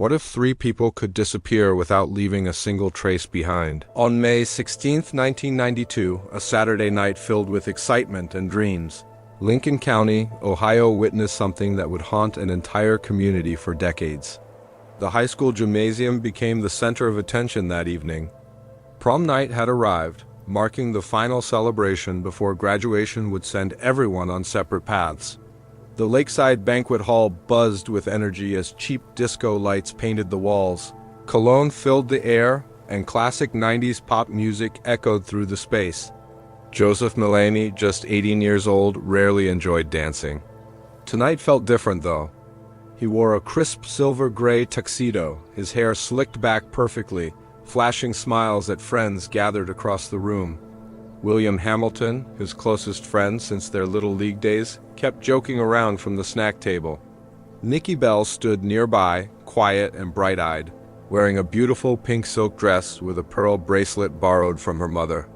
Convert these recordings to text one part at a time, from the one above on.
What if three people could disappear without leaving a single trace behind? On May 16, 1992, a Saturday night filled with excitement and dreams, Lincoln County, Ohio witnessed something that would haunt an entire community for decades. The high school gymnasium became the center of attention that evening. Prom night had arrived, marking the final celebration before graduation would send everyone on separate paths. The lakeside banquet hall buzzed with energy as cheap disco lights painted the walls. Cologne filled the air, and classic 90s pop music echoed through the space. Joseph Mulvaney, just 18 years old, rarely enjoyed dancing. Tonight felt different, though. He wore a crisp silver-gray tuxedo, his hair slicked back perfectly, flashing smiles at friends gathered across the room. William Hamilton, his closest friend since their Little League days, kept joking around from the snack table. Niki Bell stood nearby, quiet and bright-eyed, wearing a beautiful pink silk dress with a pearl bracelet borrowed from her mother.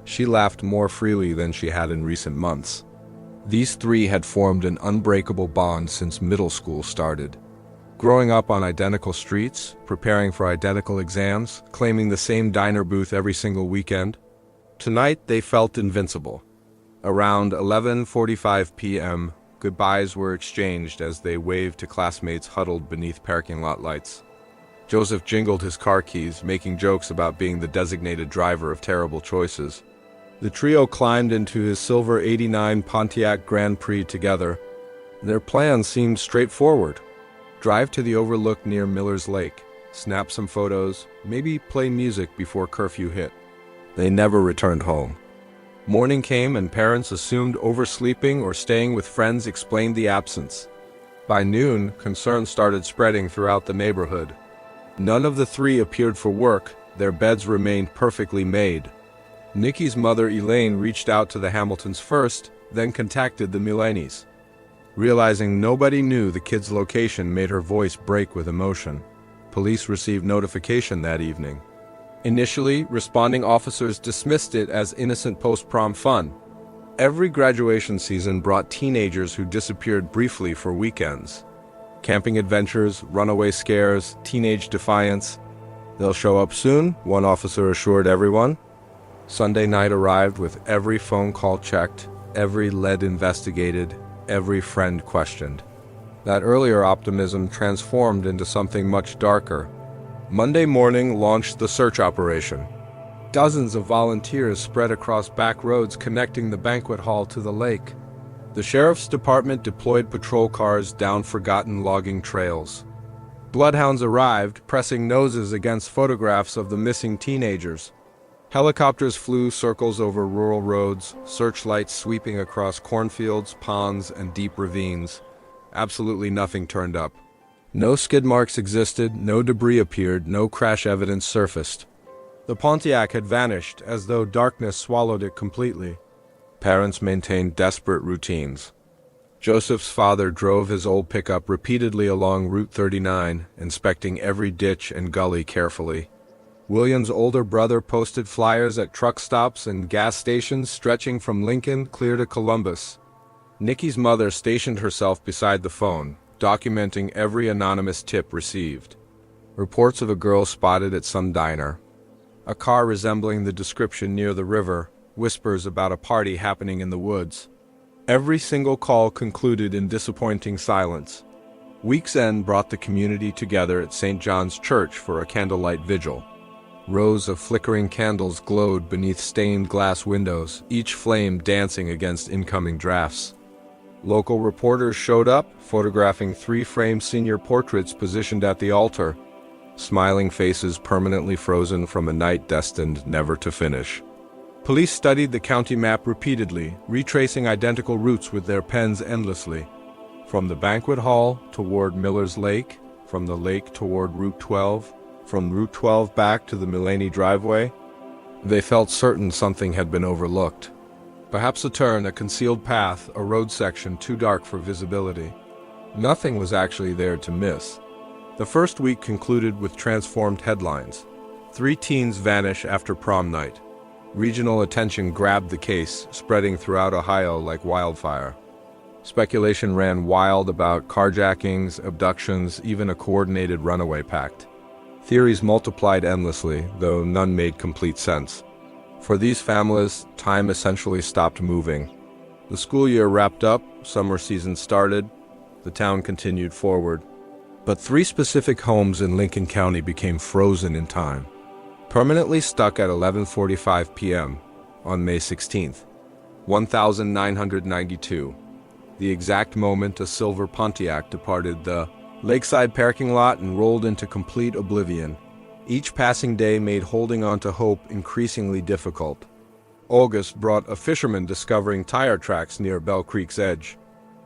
She laughed more freely than she had in recent months. These three had formed an unbreakable bond since middle school started. Growing up on identical streets, preparing for identical exams, claiming the same diner booth every single weekend. Tonight they felt invincible. Around 11:45 p.m., goodbyes were exchanged as they waved to classmates huddled beneath parking lot lights. Joseph jingled his car keys, making jokes about being the designated driver of terrible choices. The trio climbed into his silver '89 Pontiac Grand Prix together. Their plan seemed straightforward. Drive to the overlook near Miller's Lake, snap some photos, maybe play music before curfew hit. They never returned home. Morning came and parents assumed oversleeping or staying with friends explained the absence. By noon, concern started spreading throughout the neighborhood. None of the three appeared for work, their beds remained perfectly made. Niki's mother Elaine reached out to the Hamiltons first, then contacted the Mulvaneys. Realizing nobody knew the kid's location made her voice break with emotion. Police received notification that evening. Initially, responding officers dismissed it as innocent post-prom fun. Every graduation season brought teenagers who disappeared briefly for weekends. Camping adventures, runaway scares, teenage defiance. They'll show up soon, one officer assured everyone. Sunday night arrived with every phone call checked, every lead investigated, every friend questioned. That earlier optimism transformed into something much darker. Monday morning launched the search operation. Dozens of volunteers spread across back roads connecting the banquet hall to the lake. The sheriff's department deployed patrol cars down forgotten logging trails. Bloodhounds arrived, pressing noses against photographs of the missing teenagers. Helicopters flew circles over rural roads, searchlights sweeping across cornfields, ponds, and deep ravines. Absolutely nothing turned up. No skid marks existed, no debris appeared, no crash evidence surfaced. The Pontiac had vanished, as though darkness swallowed it completely. Parents maintained desperate routines. Joseph's father drove his old pickup repeatedly along Route 39, inspecting every ditch and gully carefully. William's older brother posted flyers at truck stops and gas stations stretching from Lincoln clear to Columbus. Niki's mother stationed herself beside the phone, documenting every anonymous tip received. Reports of a girl spotted at some diner. A car resembling the description near the river, whispers about a party happening in the woods. Every single call concluded in disappointing silence. Week's end brought the community together at St. John's Church for a candlelight vigil. Rows of flickering candles glowed beneath stained glass windows, each flame dancing against incoming drafts. Local reporters showed up, photographing 3 framed senior portraits positioned at the altar, smiling faces permanently frozen from a night destined never to finish. Police studied the county map repeatedly, retracing identical routes with their pens endlessly. From the banquet hall toward Miller's Lake, from the lake toward Route 12, from Route 12 back to the Mulvaney driveway. They felt certain something had been overlooked. Perhaps a turn, a concealed path, a road section too dark for visibility. Nothing was actually there to miss. The first week concluded with transformed headlines. 3 teens vanish after prom night. Regional attention grabbed the case, spreading throughout Ohio like wildfire. Speculation ran wild about carjackings, abductions, even a coordinated runaway pact. Theories multiplied endlessly, though none made complete sense. For these families, time essentially stopped moving. The school year wrapped up, summer season started, the town continued forward. But 3 specific homes in Lincoln County became frozen in time, permanently stuck at 11:45 p.m. on May 16th, 1992, the exact moment a silver Pontiac departed the lakeside parking lot and rolled into complete oblivion. Each passing day made holding on to hope increasingly difficult. August brought a fisherman discovering tire tracks near Bell Creek's edge.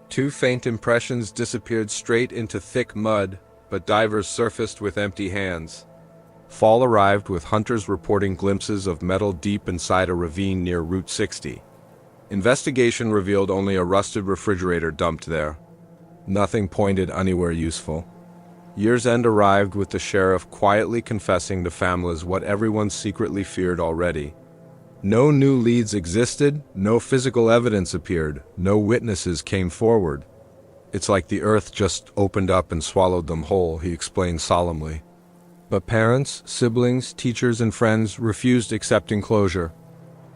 2 faint impressions disappeared straight into thick mud, but divers surfaced with empty hands. Fall arrived with hunters reporting glimpses of metal deep inside a ravine near Route 60. Investigation revealed only a rusted refrigerator dumped there. Nothing pointed anywhere useful. Year's end arrived with the sheriff quietly confessing to families what everyone secretly feared already. No new leads existed, no physical evidence appeared, no witnesses came forward. It's like the earth just opened up and swallowed them whole, he explained solemnly. But parents, siblings, teachers, and friends refused accepting closure.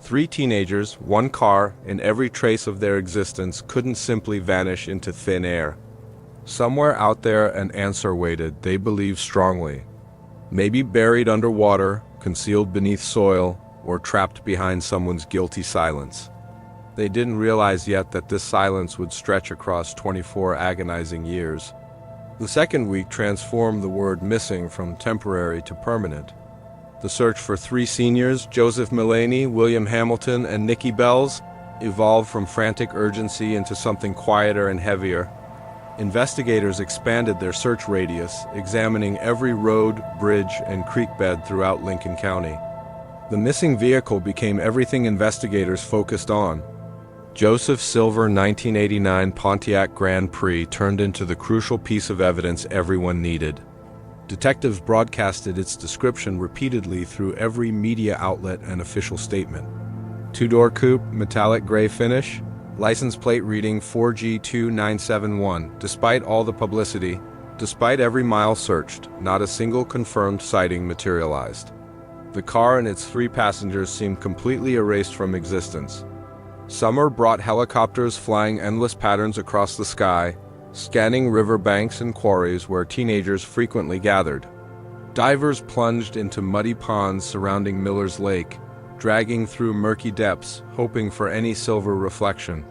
3 teenagers, 1 car, and every trace of their existence couldn't simply vanish into thin air. Somewhere out there an answer waited, they believed strongly. Maybe buried underwater, concealed beneath soil, or trapped behind someone's guilty silence. They didn't realize yet that this silence would stretch across 24 agonizing years. The second week transformed the word missing from temporary to permanent. The search for 3 seniors, Joseph Mulvaney, William Hamilton, and Niki Bakoles, evolved from frantic urgency into something quieter and heavier. Investigators expanded their search radius, examining every road, bridge, and creek bed throughout Lincoln County. The missing vehicle became everything investigators focused on. Joseph's silver 1989 Pontiac Grand Prix turned into the crucial piece of evidence everyone needed. Detectives broadcasted its description repeatedly through every media outlet and official statement. 2-door coupe, metallic gray finish, license plate reading 4G2971. Despite all the publicity, despite every mile searched, not a single confirmed sighting materialized. The car and its 3 passengers seemed completely erased from existence. Summer brought helicopters flying endless patterns across the sky, scanning riverbanks and quarries where teenagers frequently gathered. Divers plunged into muddy ponds surrounding Miller's Lake, dragging through murky depths, hoping for any silver reflection.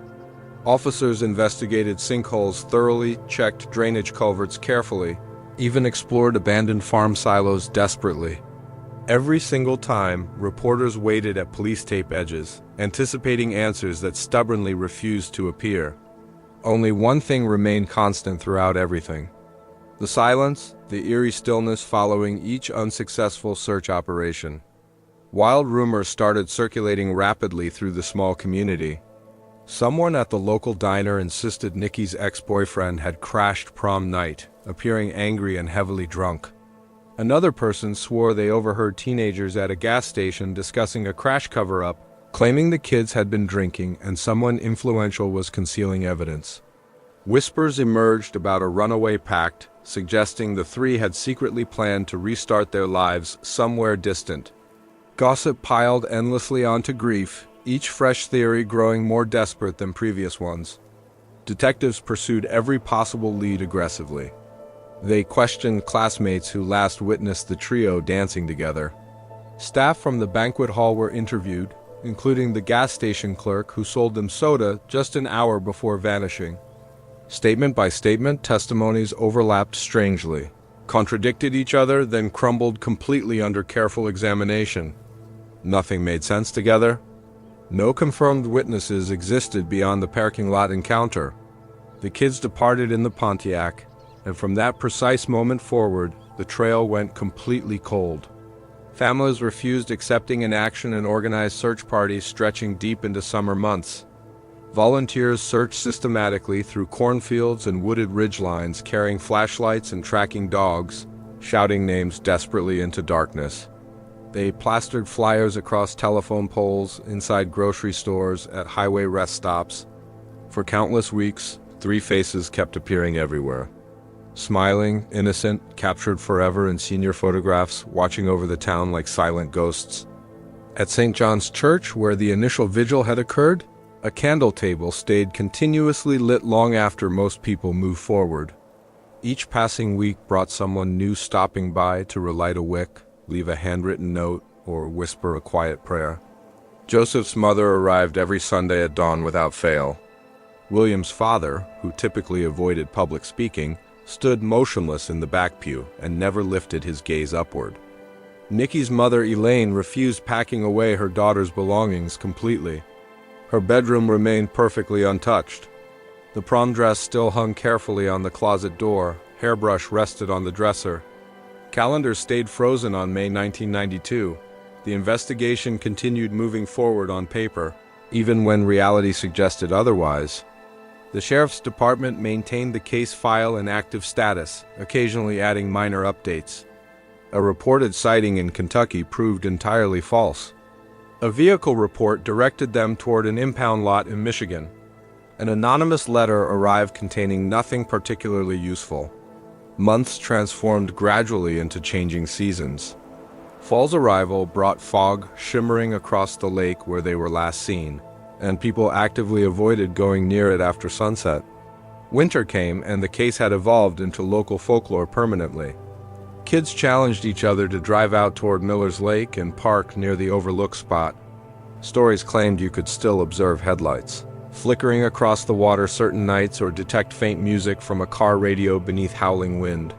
Officers investigated sinkholes thoroughly, checked drainage culverts carefully, even explored abandoned farm silos desperately. Every single time, reporters waited at police tape edges, anticipating answers that stubbornly refused to appear. Only one thing remained constant throughout everything. The silence, the eerie stillness following each unsuccessful search operation. Wild rumors started circulating rapidly through the small community. Someone at the local diner insisted Niki's ex-boyfriend had crashed prom night, appearing angry and heavily drunk. Another person swore they overheard teenagers at a gas station discussing a crash cover-up, claiming the kids had been drinking and someone influential was concealing evidence. Whispers emerged about a runaway pact, suggesting the 3 had secretly planned to restart their lives somewhere distant. Gossip piled endlessly onto grief, each fresh theory growing more desperate than previous ones. Detectives pursued every possible lead aggressively. They questioned classmates who last witnessed the trio dancing together. Staff from the banquet hall were interviewed, including the gas station clerk who sold them soda just an hour before vanishing. Statement by statement, testimonies overlapped strangely, contradicted each other, then crumbled completely under careful examination. Nothing made sense together. No confirmed witnesses existed beyond the parking lot encounter. The kids departed in the Pontiac, and from that precise moment forward, the trail went completely cold. Families refused accepting inaction and organized search parties stretching deep into summer months. Volunteers searched systematically through cornfields and wooded ridgelines, carrying flashlights and tracking dogs, shouting names desperately into darkness. They plastered flyers across telephone poles, inside grocery stores, at highway rest stops. For countless weeks, three faces kept appearing everywhere. Smiling, innocent, captured forever in senior photographs, watching over the town like silent ghosts. At St. John's Church, where the initial vigil had occurred, a candle table stayed continuously lit long after most people moved forward. Each passing week brought someone new stopping by to relight a wick, leave a handwritten note, or whisper a quiet prayer. Joseph's mother arrived every Sunday at dawn without fail. William's father, who typically avoided public speaking, stood motionless in the back pew and never lifted his gaze upward. Niki's mother, Elaine, refused packing away her daughter's belongings completely. Her bedroom remained perfectly untouched. The prom dress still hung carefully on the closet door, hairbrush rested on the dresser. Calendars stayed frozen on May 1992. The investigation continued moving forward on paper, even when reality suggested otherwise. The sheriff's department maintained the case file in active status, occasionally adding minor updates. A reported sighting in Kentucky proved entirely false. A vehicle report directed them toward an impound lot in Michigan. An anonymous letter arrived containing nothing particularly useful. Months transformed gradually into changing seasons. Fall's arrival brought fog shimmering across the lake where they were last seen, and people actively avoided going near it after sunset. Winter came, and the case had evolved into local folklore permanently. Kids challenged each other to drive out toward Miller's Lake and park near the overlook spot. Stories claimed you could still observe headlights flickering across the water certain nights or detect faint music from a car radio beneath howling wind.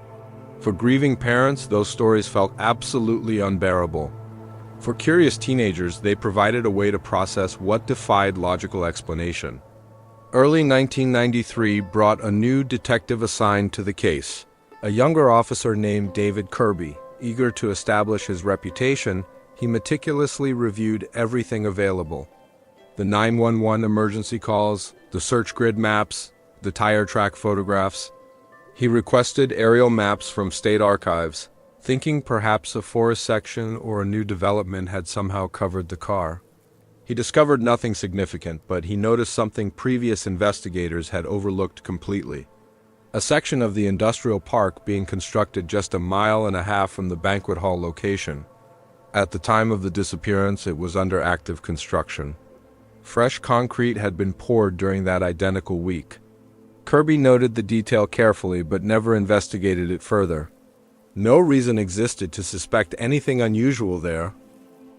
For grieving parents, those stories felt absolutely unbearable. For curious teenagers, they provided a way to process what defied logical explanation. Early 1993 brought a new detective assigned to the case, a younger officer named David Kirby. Eager to establish his reputation, he meticulously reviewed everything available. The 911 emergency calls, the search grid maps, the tire track photographs. He requested aerial maps from state archives, thinking perhaps a forest section or a new development had somehow covered the car. He discovered nothing significant, but he noticed something previous investigators had overlooked completely. A section of the industrial park being constructed just a mile and a half from the banquet hall location. At the time of the disappearance, it was under active construction. Fresh concrete had been poured during that identical week. Kirby noted the detail carefully but never investigated it further. No reason existed to suspect anything unusual there.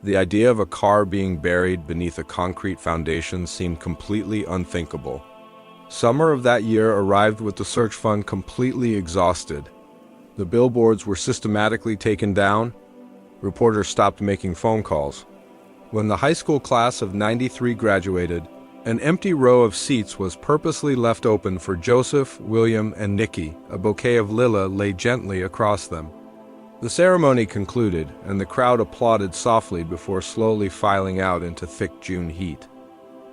The idea of a car being buried beneath a concrete foundation seemed completely unthinkable. Summer of that year arrived with the search fund completely exhausted. The billboards were systematically taken down. Reporters stopped making phone calls. When the high school class of '93 graduated, an empty row of seats was purposely left open for Joseph, William, and Niki. A bouquet of lilac lay gently across them. The ceremony concluded, and the crowd applauded softly before slowly filing out into thick June heat.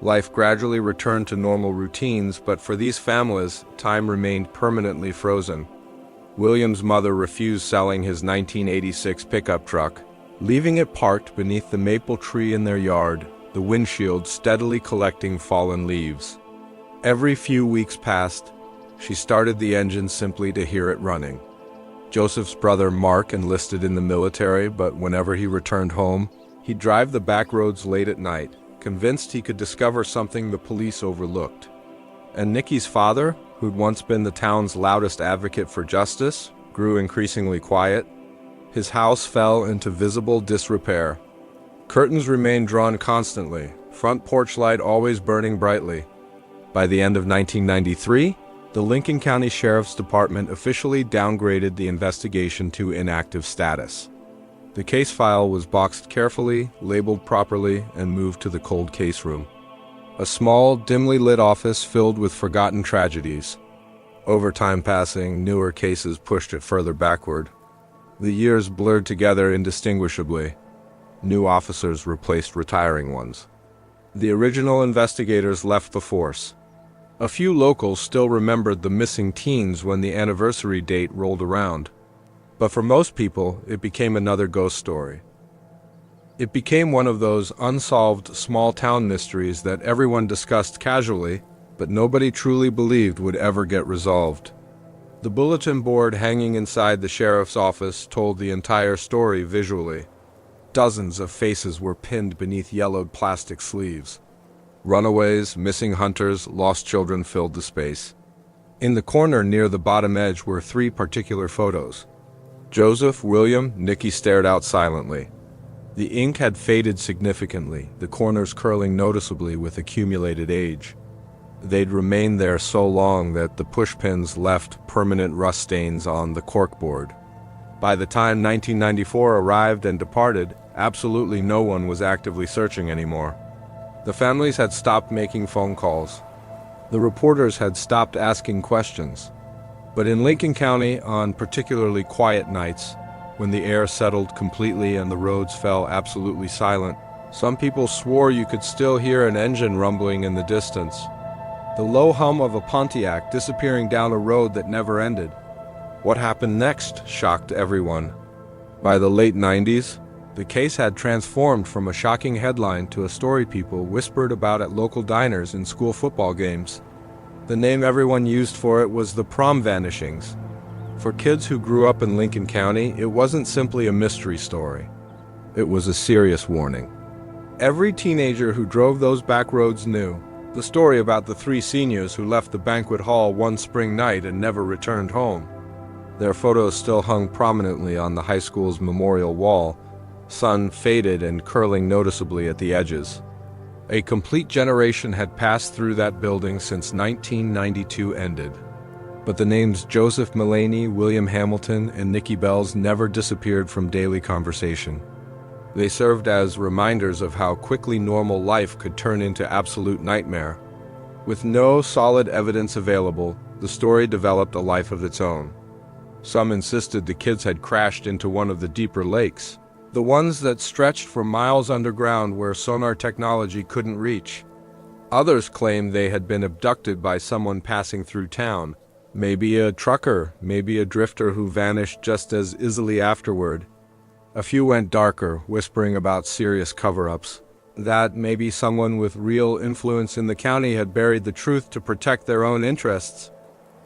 Life gradually returned to normal routines, but for these families, time remained permanently frozen. William's mother refused selling his 1986 pickup truck, leaving it parked beneath the maple tree in their yard, the windshield steadily collecting fallen leaves. Every few weeks passed, she started the engine simply to hear it running. Joseph's brother Mark enlisted in the military, but whenever he returned home, he'd drive the back roads late at night, convinced he could discover something the police overlooked. And Niki's father, who'd once been the town's loudest advocate for justice, grew increasingly quiet. His house fell into visible disrepair. Curtains remained drawn constantly, front porch light always burning brightly. By the end of 1993, the Lincoln County Sheriff's Department officially downgraded the investigation to inactive status. The case file was boxed carefully, labeled properly, and moved to the cold case room. A small, dimly lit office filled with forgotten tragedies. Over time passing, newer cases pushed it further backward. The years blurred together indistinguishably. New officers replaced retiring ones. The original investigators left the force. A few locals still remembered the missing teens when the anniversary date rolled around. But for most people, it became another ghost story. It became one of those unsolved small-town mysteries that everyone discussed casually, but nobody truly believed would ever get resolved. The bulletin board hanging inside the sheriff's office told the entire story visually. Dozens of faces were pinned beneath yellowed plastic sleeves. Runaways, missing hunters, lost children filled the space. In the corner near the bottom edge were 3 particular photos. Joseph, William, Niki stared out silently. The ink had faded significantly, the corners curling noticeably with accumulated age. They'd remained there so long that the pushpins left permanent rust stains on the corkboard. By the time 1994 arrived and departed, absolutely no one was actively searching anymore. The families had stopped making phone calls. The reporters had stopped asking questions. But in Lincoln County, on particularly quiet nights, when the air settled completely and the roads fell absolutely silent, some people swore you could still hear an engine rumbling in the distance. The low hum of a Pontiac disappearing down a road that never ended. What happened next shocked everyone. By the late 90s, the case had transformed from a shocking headline to a story people whispered about at local diners and school football games. The name everyone used for it was the Prom vanishings. For kids who grew up in Lincoln County, it wasn't simply a mystery story. It was a serious warning. Every teenager who drove those back roads knew the story about the 3 seniors who left the banquet hall one spring night and never returned home. Their photos still hung prominently on the high school's memorial wall, sun faded and curling noticeably at the edges. A complete generation had passed through that building since 1992 ended. But the names Joseph Mulvaney, William Hamilton, and Niki Bakoles never disappeared from daily conversation. They served as reminders of how quickly normal life could turn into absolute nightmare. With no solid evidence available, the story developed a life of its own. Some insisted the kids had crashed into one of the deeper lakes, the ones that stretched for miles underground where sonar technology couldn't reach. Others claimed they had been abducted by someone passing through town, maybe a trucker, maybe a drifter who vanished just as easily afterward. A few went darker, whispering about serious cover-ups, that maybe someone with real influence in the county had buried the truth to protect their own interests.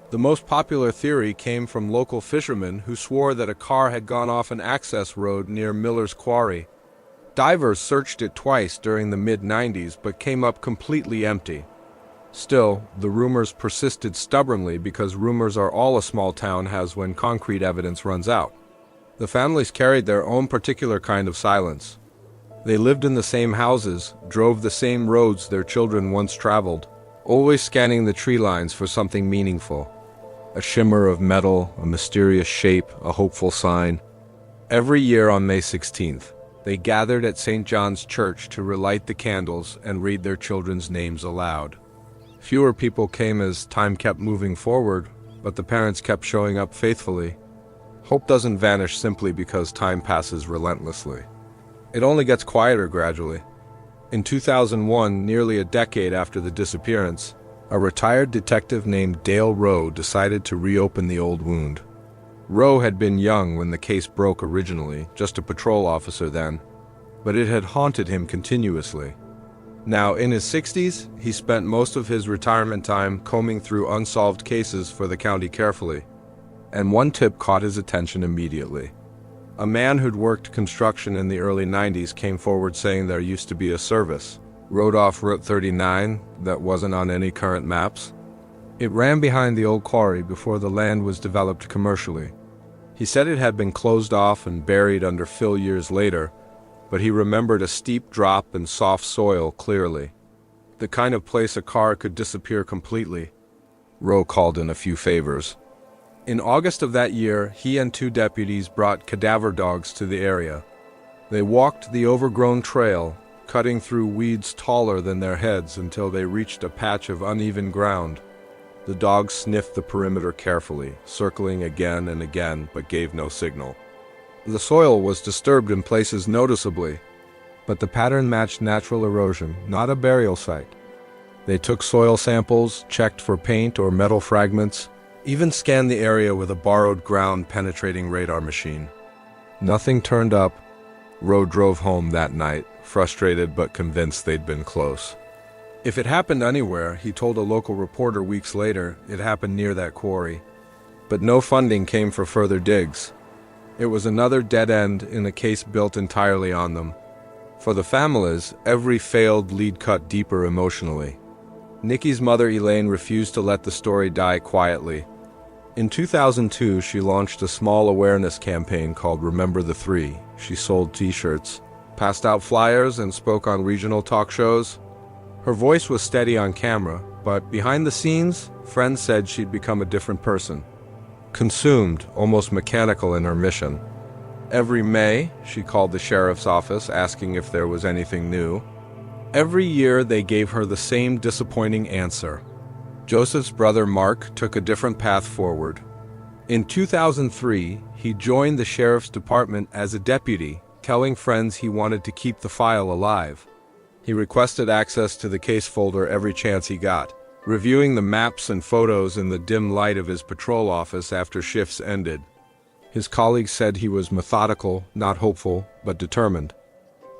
The most popular theory came from local fishermen who swore that a car had gone off an access road near Miller's Quarry. Divers searched it twice during the mid-90s but came up completely empty. Still, the rumors persisted stubbornly because rumors are all a small town has when concrete evidence runs out. The families carried their own particular kind of silence. They lived in the same houses, drove the same roads their children once traveled, always scanning the tree lines for something meaningful. A shimmer of metal, a mysterious shape, a hopeful sign. Every year on May 16th, they gathered at St. John's Church to relight the candles and read their children's names aloud. Fewer people came as time kept moving forward, but the parents kept showing up faithfully. Hope doesn't vanish simply because time passes relentlessly. It only gets quieter gradually. In 2001, nearly a decade after the disappearance, a retired detective named Dale Rowe decided to reopen the old wound. Rowe had been young when the case broke originally, just a patrol officer then, but it had haunted him continuously. Now, in his 60s, he spent most of his retirement time combing through unsolved cases for the county carefully. And one tip caught his attention immediately. A man who'd worked construction in the early 90s came forward saying there used to be a service, road off Route 39, that wasn't on any current maps. It ran behind the old quarry before the land was developed commercially. He said it had been closed off and buried under fill years later, but he remembered a steep drop and soft soil clearly. The kind of place a car could disappear completely. Rowe called in a few favors. In August of that year, he and 2 deputies brought cadaver dogs to the area. They walked the overgrown trail, cutting through weeds taller than their heads until they reached a patch of uneven ground. The dogs sniffed the perimeter carefully, circling again and again, but gave no signal. The soil was disturbed in places noticeably, but the pattern matched natural erosion, not a burial site. They took soil samples, checked for paint or metal fragments, even scanned the area with a borrowed ground-penetrating radar machine. Nothing turned up. Rowe drove home that night, frustrated but convinced they'd been close. If it happened anywhere, he told a local reporter weeks later, it happened near that quarry. But no funding came for further digs. It was another dead end in a case built entirely on them. For the families, every failed lead cut deeper emotionally. Niki's mother Elaine refused to let the story die quietly. In 2002, she launched a small awareness campaign called Remember the Three. She sold t-shirts, passed out flyers, and spoke on regional talk shows. Her voice was steady on camera, but behind the scenes, friends said she'd become a different person. Consumed, almost mechanical in her mission. Every May, she called the sheriff's office asking if there was anything new. Every year, they gave her the same disappointing answer. Joseph's brother Mark took a different path forward. In 2003, he joined the sheriff's department as a deputy, telling friends he wanted to keep the file alive. He requested access to the case folder every chance he got, reviewing the maps and photos in the dim light of his patrol office after shifts ended. His colleagues said he was methodical, not hopeful, but determined.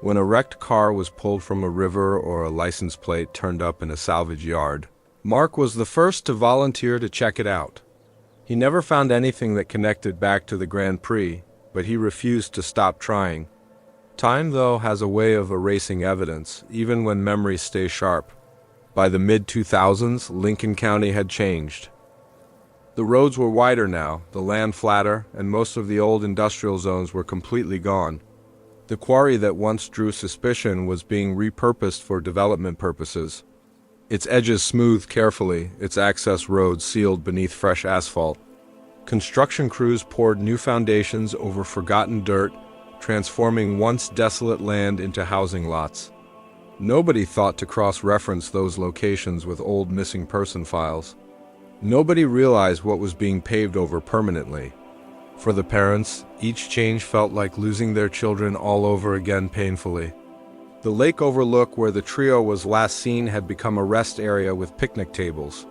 When a wrecked car was pulled from a river or a license plate turned up in a salvage yard, Mark was the first to volunteer to check it out. He never found anything that connected back to the Grand Prix, but he refused to stop trying. Time, though, has a way of erasing evidence, even when memories stay sharp. By the mid-2000s, Lincoln County had changed. The roads were wider now, the land flatter, and most of the old industrial zones were completely gone. The quarry that once drew suspicion was being repurposed for development purposes. Its edges smoothed carefully, its access roads sealed beneath fresh asphalt. Construction crews poured new foundations over forgotten dirt, transforming once desolate land into housing lots. Nobody thought to cross-reference those locations with old missing person files. Nobody realized what was being paved over permanently. For the parents, each change felt like losing their children all over again painfully. The lake overlook where the trio was last seen had become a rest area with picnic tables.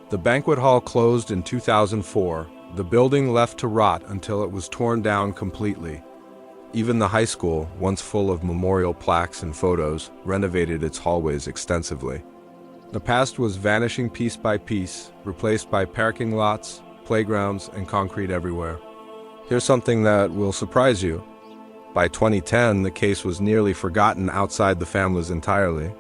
The banquet hall closed in 2004, the building left to rot until it was torn down completely. Even the high school, once full of memorial plaques and photos, renovated its hallways extensively. The past was vanishing piece by piece, replaced by parking lots, playgrounds, and concrete everywhere. Here's something that will surprise you. By 2010, the case was nearly forgotten outside the families entirely.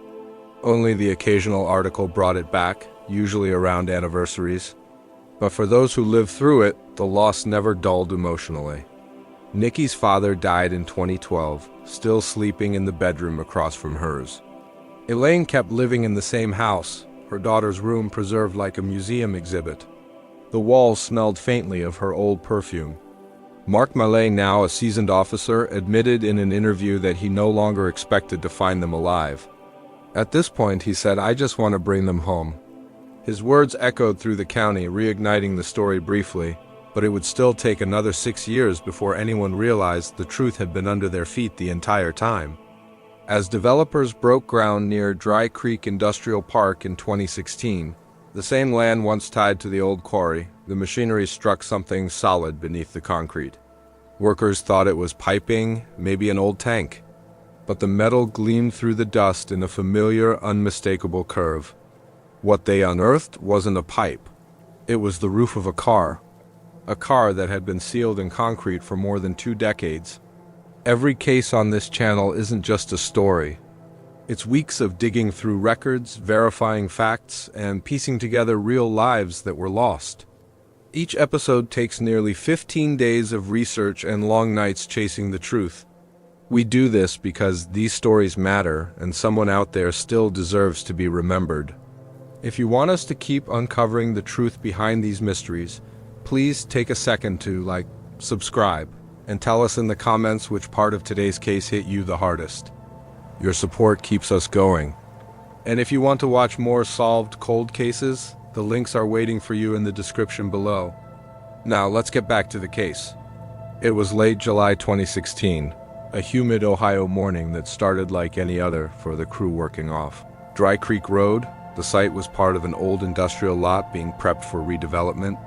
Only the occasional article brought it back, usually around anniversaries. But for those who lived through it, the loss never dulled emotionally. Niki's father died in 2012, still sleeping in the bedroom across from hers. Elaine kept living in the same house, her daughter's room preserved like a museum exhibit. The walls smelled faintly of her old perfume. Mark Mallet, now a seasoned officer, admitted in an interview that he no longer expected to find them alive. At this point, he said, "I just want to bring them home." His words echoed through the county, reigniting the story briefly, but it would still take another 6 years before anyone realized the truth had been under their feet the entire time. As developers broke ground near Dry Creek Industrial Park in 2016, the same land once tied to the old quarry, the machinery struck something solid beneath the concrete. Workers thought it was piping, maybe an old tank. But the metal gleamed through the dust in a familiar, unmistakable curve. What they unearthed wasn't a pipe. It was the roof of a car that had been sealed in concrete for more than 2 decades. Every case on this channel isn't just a story. It's weeks of digging through records, verifying facts, and piecing together real lives that were lost. Each episode takes nearly 15 days of research and long nights chasing the truth. We do this because these stories matter, and someone out there still deserves to be remembered. If you want us to keep uncovering the truth behind these mysteries, please take a second to subscribe, and tell us in the comments which part of today's case hit you the hardest. Your support keeps us going. And if you want to watch more solved cold cases, the links are waiting for you in the description below. Now, let's get back to the case. It was late July 2016, a humid Ohio morning that started like any other for the crew working off. Dry Creek Road, the site was part of an old industrial lot being prepped for redevelopment.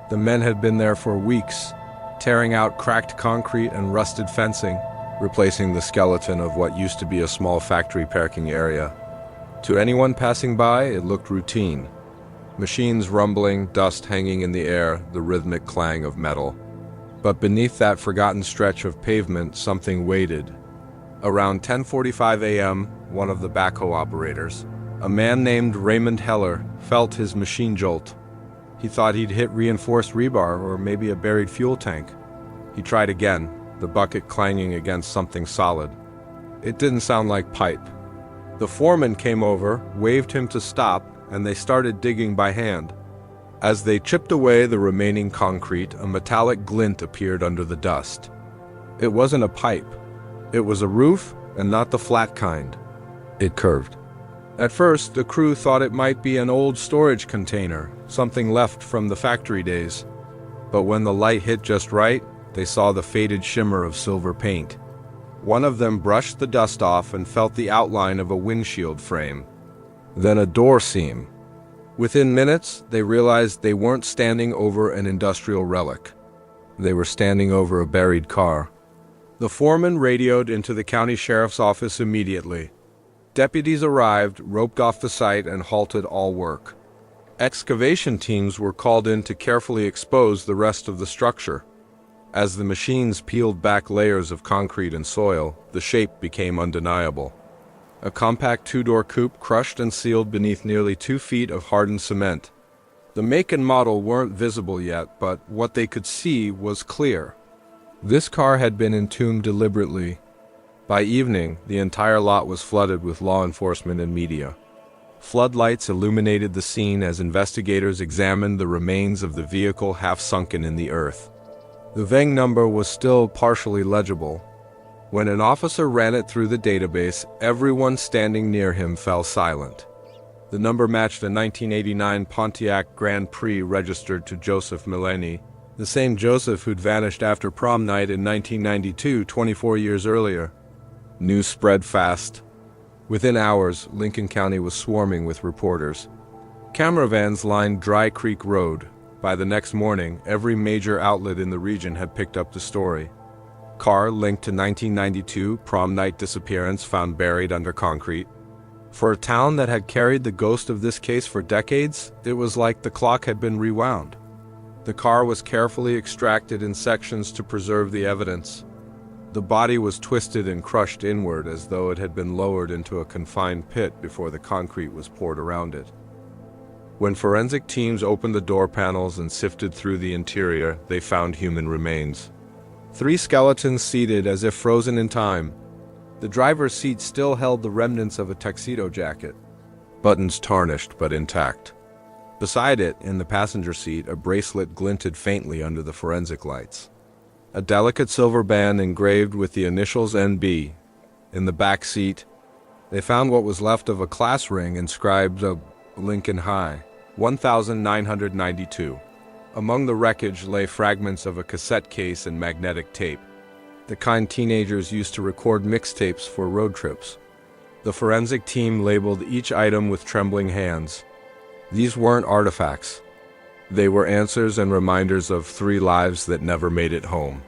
The men had been there for weeks, tearing out cracked concrete and rusted fencing, replacing the skeleton of what used to be a small factory parking area. To anyone passing by, it looked routine. Machines rumbling, dust hanging in the air, the rhythmic clang of metal. But beneath that forgotten stretch of pavement, something waited. Around 10:45 a.m., one of the backhoe operators, a man named Raymond Heller, felt his machine jolt. He thought he'd hit reinforced rebar or maybe a buried fuel tank. He tried again, the bucket clanging against something solid. It didn't sound like pipe. The foreman came over, waved him to stop, and they started digging by hand. As they chipped away the remaining concrete, a metallic glint appeared under the dust. It wasn't a pipe. It was a roof, and not the flat kind. It curved. At first, the crew thought it might be an old storage container, something left from the factory days. But when the light hit just right, they saw the faded shimmer of silver paint. One of them brushed the dust off and felt the outline of a windshield frame. Then a door seam. Within minutes, they realized they weren't standing over an industrial relic. They were standing over a buried car. The foreman radioed into the county sheriff's office immediately. Deputies arrived, roped off the site, and halted all work. Excavation teams were called in to carefully expose the rest of the structure. As the machines peeled back layers of concrete and soil, the shape became undeniable. A compact two-door coupe crushed and sealed beneath nearly 2 feet of hardened cement. The make and model weren't visible yet, but what they could see was clear. This car had been entombed deliberately. By evening, the entire lot was flooded with law enforcement and media. Floodlights illuminated the scene as investigators examined the remains of the vehicle half sunken in the earth. The VIN number was still partially legible. When an officer ran it through the database, everyone standing near him fell silent. The number matched a 1989 Pontiac Grand Prix registered to Joseph Mulvaney, the same Joseph who'd vanished after prom night in 1992, 24 years earlier. News spread fast. Within hours, Lincoln County was swarming with reporters. Camera vans lined Dry Creek Road. By the next morning, every major outlet in the region had picked up the story. Car linked to 1992 prom night disappearance found buried under concrete. For a town that had carried the ghost of this case for decades, it was like the clock had been rewound. The car was carefully extracted in sections to preserve the evidence. The body was twisted and crushed inward as though it had been lowered into a confined pit before the concrete was poured around it. When forensic teams opened the door panels and sifted through the interior, they found human remains. 3 skeletons seated as if frozen in time. The driver's seat still held the remnants of a tuxedo jacket, buttons tarnished but intact. Beside it, in the passenger seat, a bracelet glinted faintly under the forensic lights. A delicate silver band engraved with the initials NB. In the back seat, they found what was left of a class ring inscribed Lincoln High, 1992. Among the wreckage lay fragments of a cassette case and magnetic tape, the kind teenagers used to record mixtapes for road trips. The forensic team labeled each item with trembling hands. These weren't artifacts. They were answers and reminders of 3 lives that never made it home.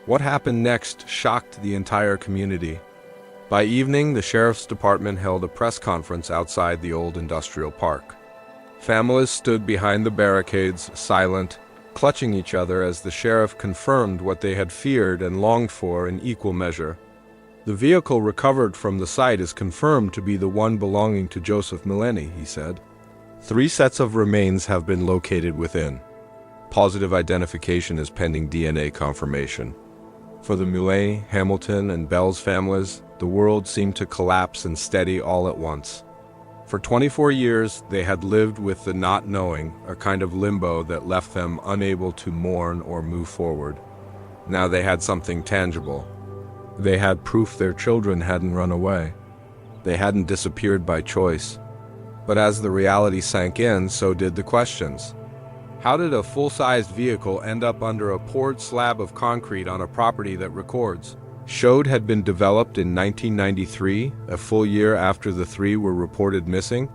What happened next shocked the entire community. By evening, the sheriff's department held a press conference outside the old industrial park. Families stood behind the barricades, silent, clutching each other as the sheriff confirmed what they had feared and longed for in equal measure. The vehicle recovered from the site is confirmed to be the one belonging to Joseph Mulvaney, he said. 3 sets of remains have been located within. Positive identification is pending DNA confirmation. For the Mulvaney, Hamilton, and Bell's families, the world seemed to collapse and steady all at once. For 24 years, they had lived with the not knowing, a kind of limbo that left them unable to mourn or move forward. Now they had something tangible. They had proof their children hadn't run away. They hadn't disappeared by choice. But as the reality sank in, so did the questions. How did a full-sized vehicle end up under a poured slab of concrete on a property that records? Showed had been developed in 1993, a full year after the 3 were reported missing.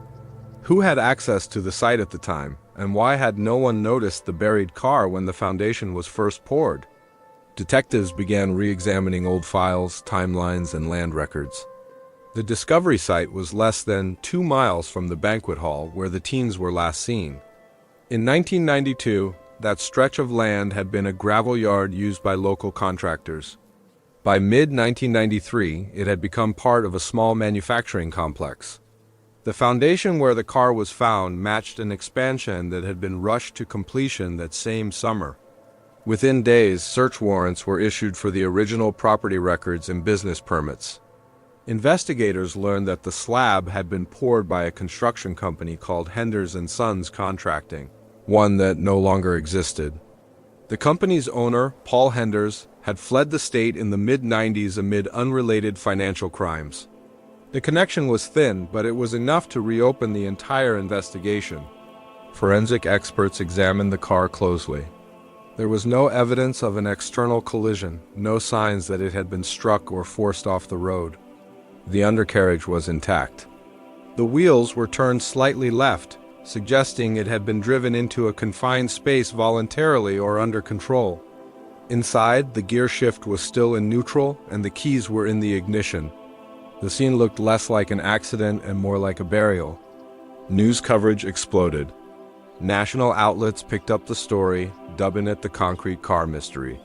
Who had access to the site at the time, and why had no one noticed the buried car when the foundation was first poured? Detectives began re-examining old files, timelines, and land records. The discovery site was less than 2 miles from the banquet hall where the teens were last seen. In 1992, that stretch of land had been a gravel yard used by local contractors. By mid-1993, it had become part of a small manufacturing complex. The foundation where the car was found matched an expansion that had been rushed to completion that same summer. Within days, search warrants were issued for the original property records and business permits. Investigators learned that the slab had been poured by a construction company called Henders & Sons Contracting, one that no longer existed. The company's owner, Paul Henders, had fled the state in the mid-90s amid unrelated financial crimes. The connection was thin, but it was enough to reopen the entire investigation. Forensic experts examined the car closely. There was no evidence of an external collision, no signs that it had been struck or forced off the road. The undercarriage was intact. The wheels were turned slightly left, suggesting it had been driven into a confined space voluntarily or under control. Inside, the gear shift was still in neutral and the keys were in the ignition. The scene looked less like an accident and more like a burial. News coverage exploded. National outlets picked up the story, dubbing it the concrete car mystery.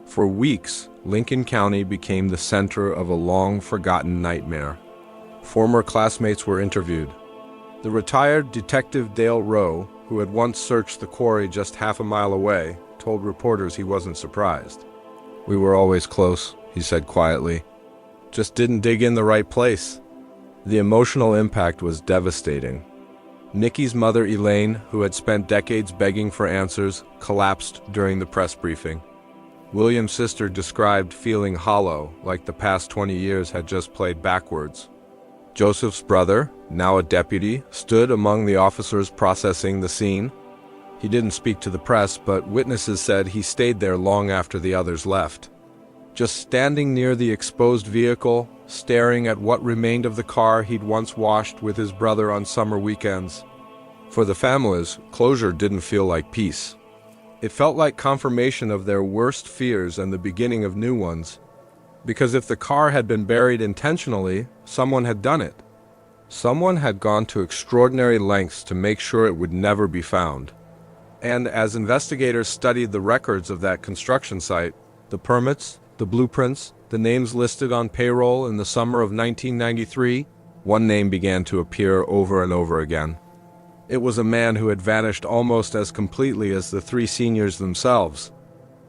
For weeks, Lincoln County became the center of a long-forgotten nightmare. Former classmates were interviewed. The retired Detective Dale Rowe, who had once searched the quarry just half a mile away, told reporters he wasn't surprised. "We were always close," he said quietly. "Just didn't dig in the right place." The emotional impact was devastating. Niki's mother, Elaine, who had spent decades begging for answers, collapsed during the press briefing. William's sister described feeling hollow, like the past 20 years had just played backwards. Joseph's brother, now a deputy, stood among the officers processing the scene. He didn't speak to the press, but witnesses said he stayed there long after the others left. Just standing near the exposed vehicle, staring at what remained of the car he'd once washed with his brother on summer weekends. For the families, closure didn't feel like peace. It felt like confirmation of their worst fears and the beginning of new ones. Because if the car had been buried intentionally, someone had done it. Someone had gone to extraordinary lengths to make sure it would never be found. And as investigators studied the records of that construction site, the permits, the blueprints, the names listed on payroll in the summer of 1993, one name began to appear over and over again. It was a man who had vanished almost as completely as the three seniors themselves.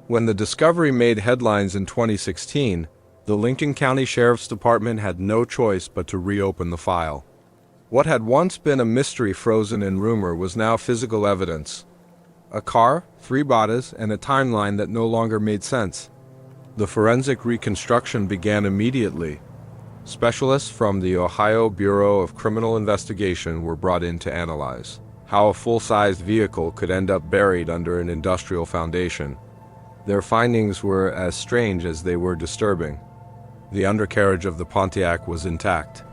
When the discovery made headlines in 2016, the Lincoln County Sheriff's Department had no choice but to reopen the file. What had once been a mystery frozen in rumor was now physical evidence. A car, 3 bodies, and a timeline that no longer made sense. The forensic reconstruction began immediately. Specialists from the Ohio Bureau of Criminal Investigation were brought in to analyze how a full-sized vehicle could end up buried under an industrial foundation. Their findings were as strange as they were disturbing. The undercarriage of the Pontiac was intact.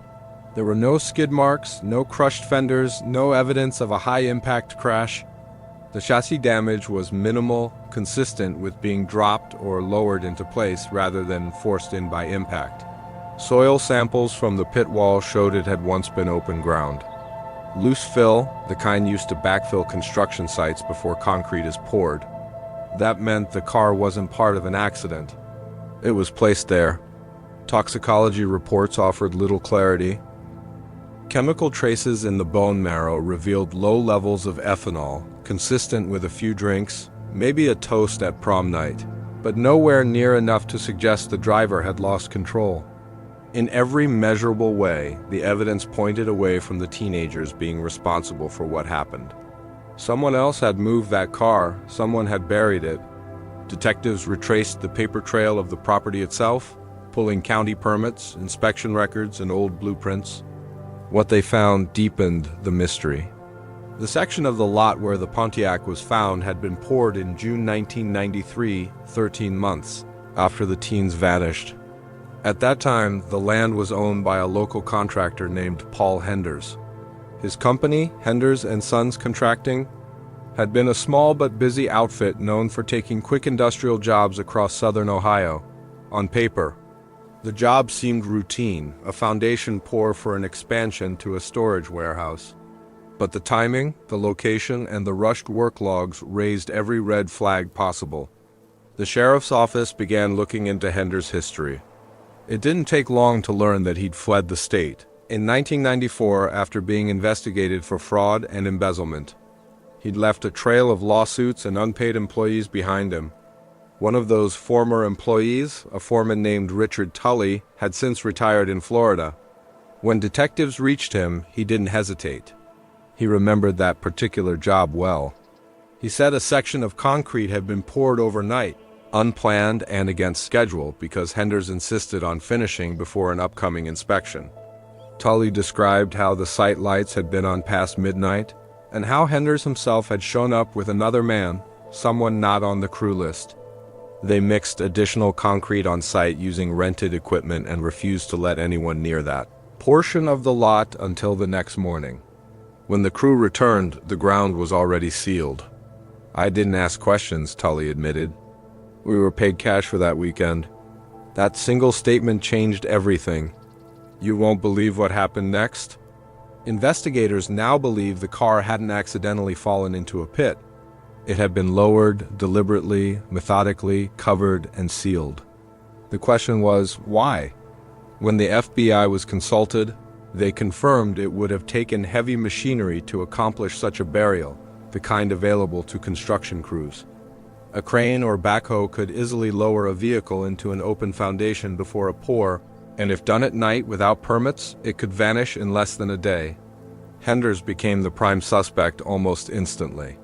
There were no skid marks, no crushed fenders, no evidence of a high-impact crash. The chassis damage was minimal, consistent with being dropped or lowered into place rather than forced in by impact. Soil samples from the pit wall showed it had once been open ground. Loose fill, the kind used to backfill construction sites before concrete is poured. That meant the car wasn't part of an accident. It was placed there. Toxicology reports offered little clarity. Chemical traces in the bone marrow revealed low levels of ethanol, consistent with a few drinks, maybe a toast at prom night, but nowhere near enough to suggest the driver had lost control. In every measurable way, the evidence pointed away from the teenagers being responsible for what happened. Someone else had moved that car, someone had buried it. Detectives retraced the paper trail of the property itself, pulling county permits, inspection records, and old blueprints. What they found deepened the mystery. The section of the lot where the Pontiac was found had been poured in June 1993, 13 months after the teens vanished. At that time, the land was owned by a local contractor named Paul Henders. His company, Henders & Sons Contracting, had been a small but busy outfit known for taking quick industrial jobs across southern Ohio. On paper, The job seemed routine, a foundation pour for an expansion to a storage warehouse. But the timing, the location, and the rushed work logs raised every red flag possible. The sheriff's office began looking into Hender's history. It didn't take long to learn that he'd fled the state. In 1994, after being investigated for fraud and embezzlement, he'd left a trail of lawsuits and unpaid employees behind him. One of those former employees, a foreman named Richard Tully, had since retired in Florida. When detectives reached him, he didn't hesitate. He remembered that particular job well. He said a section of concrete had been poured overnight, unplanned and against schedule, because Henders insisted on finishing before an upcoming inspection. Tully described how the site lights had been on past midnight, and how Henders himself had shown up with another man, someone not on the crew list. They mixed additional concrete on site using rented equipment and refused to let anyone near that portion of the lot until the next morning. When the crew returned, the ground was already sealed. I didn't ask questions, Tully admitted. We were paid cash for that weekend. That single statement changed everything. You won't believe what happened next? Investigators now believe the car hadn't accidentally fallen into a pit. It had been lowered, deliberately, methodically, covered, and sealed. The question was, why? When the FBI was consulted, they confirmed it would have taken heavy machinery to accomplish such a burial, the kind available to construction crews. A crane or backhoe could easily lower a vehicle into an open foundation before a pour, and if done at night without permits, it could vanish in less than a day. Henders became the prime suspect almost instantly.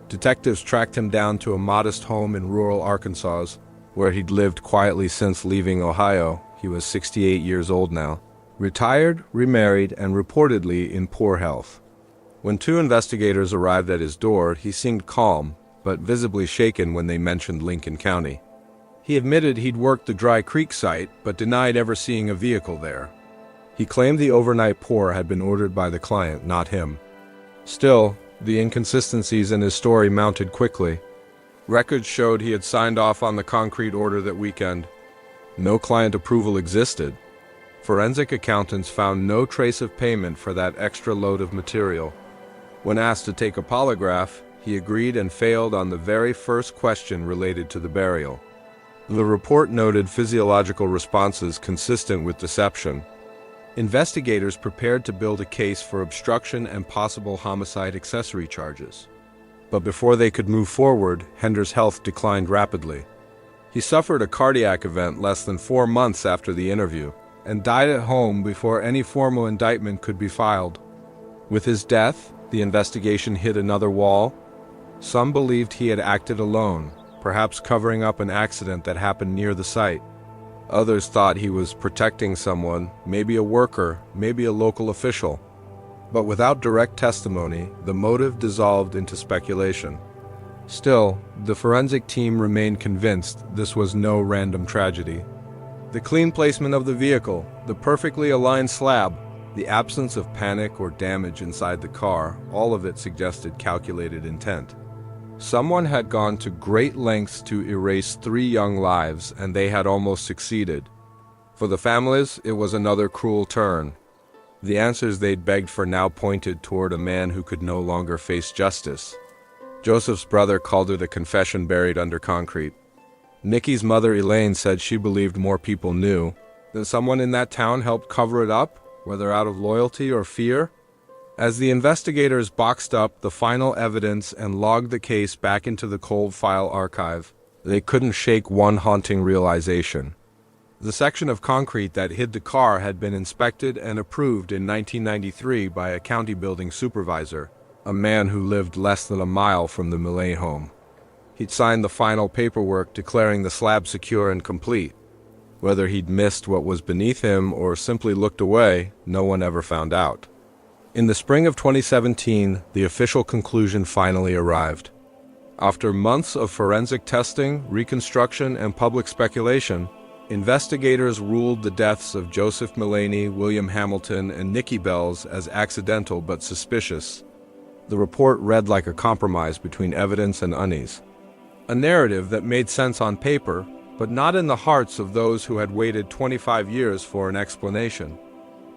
Detectives tracked him down to a modest home in rural Arkansas, where he'd lived quietly since leaving Ohio. He was 68 years old now, retired, remarried, and reportedly in poor health. When two investigators arrived at his door, he seemed calm, but visibly shaken when they mentioned Lincoln County. He admitted he'd worked the Dry Creek site, but denied ever seeing a vehicle there. He claimed the overnight pour had been ordered by the client, not him. Still, the inconsistencies in his story mounted quickly. Records showed he had signed off on the concrete order that weekend. No client approval existed. Forensic accountants found no trace of payment for that extra load of material. When asked to take a polygraph, he agreed and failed on the very first question related to the burial. The report noted physiological responses consistent with deception. Investigators prepared to build a case for obstruction and possible homicide accessory charges. But before they could move forward, Henders' health declined rapidly. He suffered a cardiac event less than 4 months after the interview, and died at home before any formal indictment could be filed. With his death, the investigation hit another wall. Some believed he had acted alone, perhaps covering up an accident that happened near the site. Others thought he was protecting someone, maybe a worker, maybe a local official. But without direct testimony, the motive dissolved into speculation. Still, the forensic team remained convinced this was no random tragedy. The clean placement of the vehicle, the perfectly aligned slab, the absence of panic or damage inside the car, all of it suggested calculated intent. Someone had gone to great lengths to erase 3 young lives, and they had almost succeeded. For the families, it was another cruel turn. The answers they'd begged for now pointed toward a man who could no longer face justice. Joseph's brother called it a confession buried under concrete. Niki's mother, Elaine, said she believed more people knew. That someone in that town helped cover it up, whether out of loyalty or fear. As the investigators boxed up the final evidence and logged the case back into the cold file archive, they couldn't shake one haunting realization. The section of concrete that hid the car had been inspected and approved in 1993 by a county building supervisor, a man who lived less than a mile from the Mulvaney home. He'd signed the final paperwork declaring the slab secure and complete. Whether he'd missed what was beneath him or simply looked away, no one ever found out. In the spring of 2017, the official conclusion finally arrived. After months of forensic testing, reconstruction, and public speculation, investigators ruled the deaths of Joseph Mulvaney, William Hamilton, and Niki Bakoles as accidental but suspicious. The report read like a compromise between evidence and unease. A narrative that made sense on paper, but not in the hearts of those who had waited 25 years for an explanation.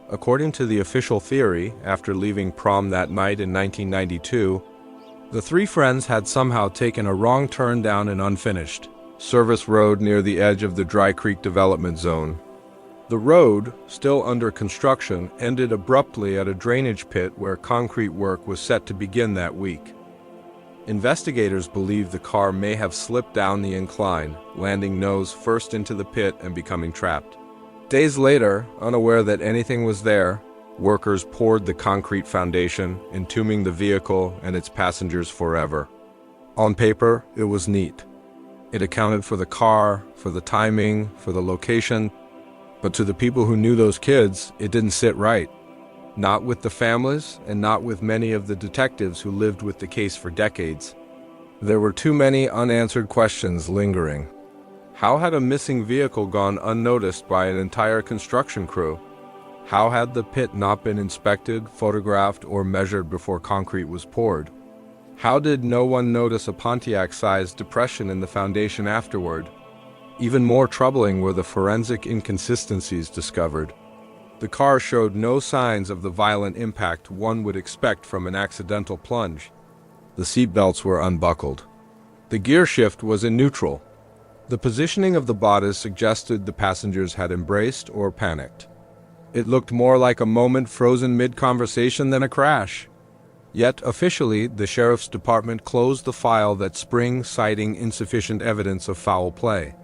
According to the official theory, after leaving prom that night in 1992, the three friends had somehow taken a wrong turn down an unfinished service road near the edge of the Dry Creek development zone. The road, still under construction, ended abruptly at a drainage pit where concrete work was set to begin that week. Investigators believe the car may have slipped down the incline, landing nose first into the pit and becoming trapped. Days later, unaware that anything was there, workers poured the concrete foundation, entombing the vehicle and its passengers forever. On paper, it was neat. It accounted for the car, for the timing, for the location, but to the people who knew those kids, it didn't sit right. Not with the families, and not with many of the detectives who lived with the case for decades. There were too many unanswered questions lingering. How had a missing vehicle gone unnoticed by an entire construction crew? How had the pit not been inspected, photographed, or measured before concrete was poured? How did no one notice a Pontiac-sized depression in the foundation afterward? Even more troubling were the forensic inconsistencies discovered. The car showed no signs of the violent impact one would expect from an accidental plunge. The seatbelts were unbuckled. The gear shift was in neutral. The positioning of the bodies suggested the passengers had embraced or panicked. It looked more like a moment frozen mid-conversation than a crash. Yet, officially, the sheriff's department closed the file that spring, citing insufficient evidence of foul play.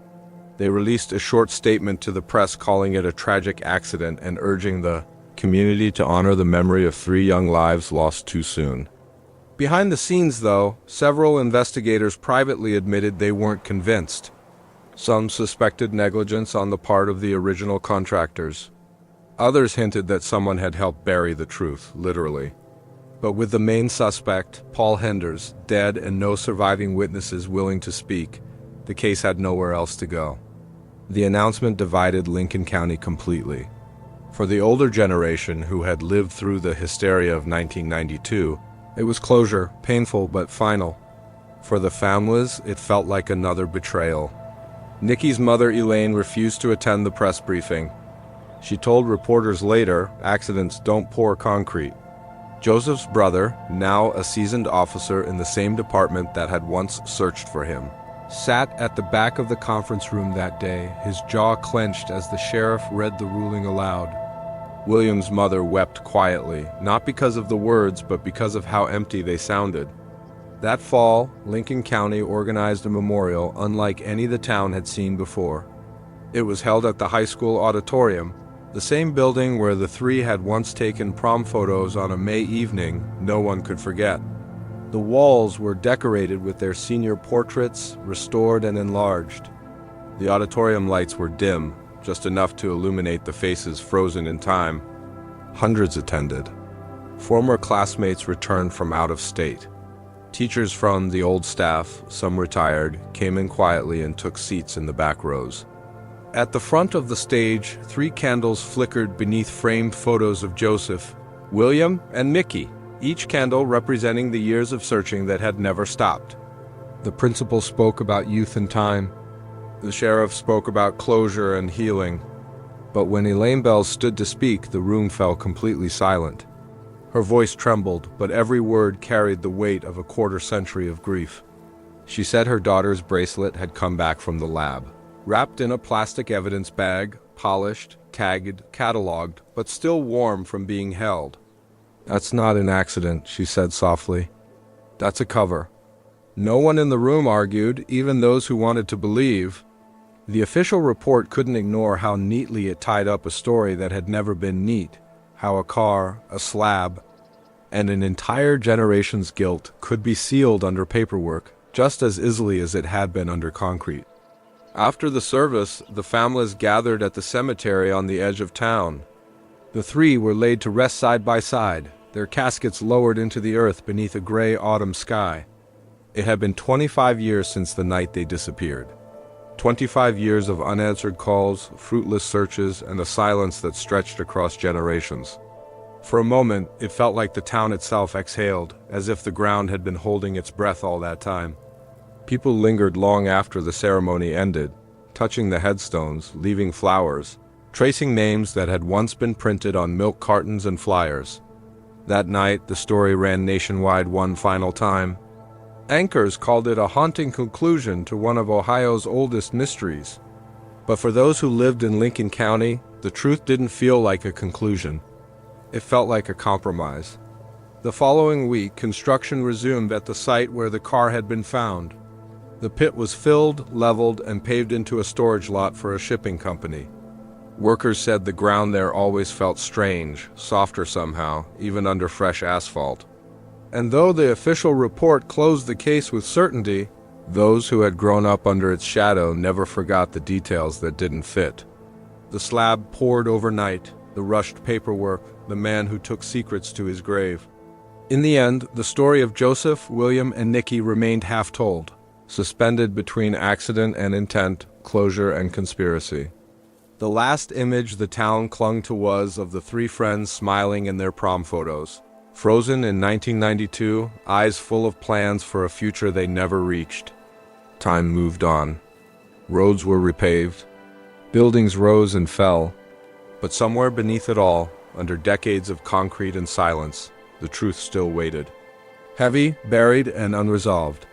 They released a short statement to the press calling it a tragic accident and urging the community to honor the memory of 3 young lives lost too soon. Behind the scenes, though, several investigators privately admitted they weren't convinced. Some suspected negligence on the part of the original contractors. Others hinted that someone had helped bury the truth, literally. But with the main suspect, Paul Henders, dead and no surviving witnesses willing to speak, the case had nowhere else to go. The announcement divided Lincoln County completely. For the older generation who had lived through the hysteria of 1992, it was closure, painful but final. For the families, it felt like another betrayal. Niki's mother, Elaine, refused to attend the press briefing. She told reporters later, accidents don't pour concrete. Joseph's brother, now a seasoned officer in the same department that had once searched for him, sat at the back of the conference room that day, his jaw clenched as the sheriff read the ruling aloud. William's mother wept quietly, not because of the words, but because of how empty they sounded. That fall, Lincoln County organized a memorial unlike any the town had seen before. It was held at the high school auditorium, the same building where the 3 had once taken prom photos on a May evening no one could forget. The walls were decorated with their senior portraits, restored and enlarged. The auditorium lights were dim, just enough to illuminate the faces frozen in time. Hundreds attended. Former classmates returned from out of state. Teachers from the old staff, some retired, came in quietly and took seats in the back rows. At the front of the stage, 3 candles flickered beneath framed photos of Joseph, William, and Niki, each candle representing the years of searching that had never stopped. The principal spoke about youth and time. The sheriff spoke about closure and healing. But when Elaine Bell stood to speak, the room fell completely silent. Her voice trembled, but every word carried the weight of a quarter-century of grief. She said her daughter's bracelet had come back from the lab, wrapped in a plastic evidence bag, polished, tagged, cataloged, but still warm from being held. "That's not an accident," she said softly. "That's a cover." No one in the room argued, even those who wanted to believe. The official report couldn't ignore how neatly it tied up a story that had never been neat, how a car, a slab, and an entire generation's guilt could be sealed under paperwork, just as easily as it had been under concrete. After the service, the families gathered at the cemetery on the edge of town. The 3 were laid to rest side by side, their caskets lowered into the earth beneath a gray autumn sky. It had been 25 years since the night they disappeared. 25 years of unanswered calls, fruitless searches, and a silence that stretched across generations. For a moment, it felt like the town itself exhaled, as if the ground had been holding its breath all that time. People lingered long after the ceremony ended, touching the headstones, leaving flowers, tracing names that had once been printed on milk cartons and flyers. That night, the story ran nationwide one final time. Anchors called it a haunting conclusion to one of Ohio's oldest mysteries. But for those who lived in Lincoln County, the truth didn't feel like a conclusion. It felt like a compromise. The following week, construction resumed at the site where the car had been found. The pit was filled, leveled, and paved into a storage lot for a shipping company. Workers said the ground there always felt strange, softer somehow, even under fresh asphalt. And though the official report closed the case with certainty, those who had grown up under its shadow never forgot the details that didn't fit. The slab poured overnight, the rushed paperwork, the man who took secrets to his grave. In the end, the story of Joseph, William, and Niki remained half-told, suspended between accident and intent, closure and conspiracy. The last image the town clung to was of the three friends smiling in their prom photos. Frozen in 1992, eyes full of plans for a future they never reached. Time moved on. Roads were repaved. Buildings rose and fell. But somewhere beneath it all, under decades of concrete and silence, the truth still waited. Heavy, buried, and unresolved.